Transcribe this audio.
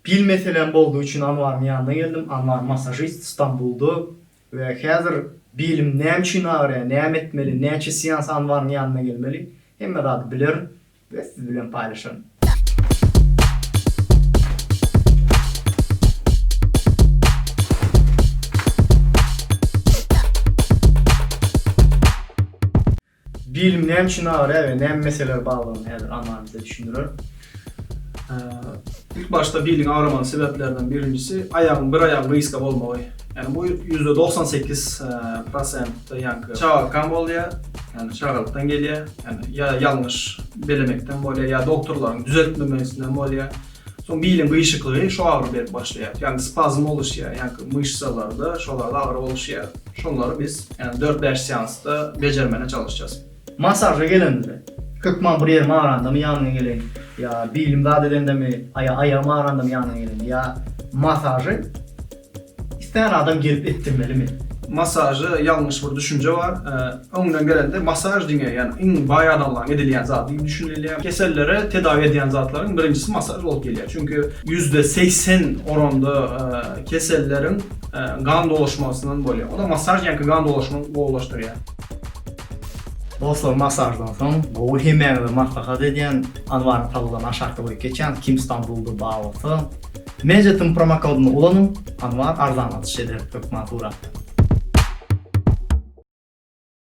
Bil meselem bolduğu için Anwar'ın yanına geldim. Anwar masajist İstanbul'du. Ve hazır bilim näme üçin ağrıya, näme etmeli, näçe seans Anwar'ın yanına gelmeli. Hemme zat bilir ve siz bilen paylaşırım. Bilim näme üçin ağrıya ve näme meseleler bağlılığını hazır Anwar bize düşündürür. İlk başta biling ağrımanın sebeplerinden birincisi ayağın bir ayağın riska bolmagy. Yani bu %98% yankı çağırkan bolýar. Yani çağırlıktan gelýär. Yani ya yanlış belemekten bolýar ya doktorlaryň düzeltmemesinden bolýar. Son biling gıyşyklygy şu ağrı berip başlaýar. Yani spazm oluşýar. Yani mышцаларда şolarda ağrı oluşýar. Şonları biz yani 4-5 seansta bejermene çalışacağız. Masaja gelende Kökman bir yerim ağranda mı yanına gelin ya bilim dadedende mi ayağım ağranda mı yanına gelin ya masajı isteyen adam gelip ettirmeli mi? Masajı yanlış bir düşünce var. Öňden gelende masaj diňe yani iň baýadanlaryň edilýän zat diýip düşünilýär. Kesellere tedavi edýän zatlaryň birincisi masaj bolup gelýär. Çünkü %80 oranda keselleriň gan dolaşmasından bolýar. O da masaj ýa-ni gan dolaşmasyny goýulaşdyrýar. Dostlar masajdan soň bu hemen maslahat edýän Anwar'ın talydan aşarty boýup geçen Kim İstanbul'da bağlysy. Mejetim promo koduny ulanyp Anwar arzan atış eder Kökman Tura.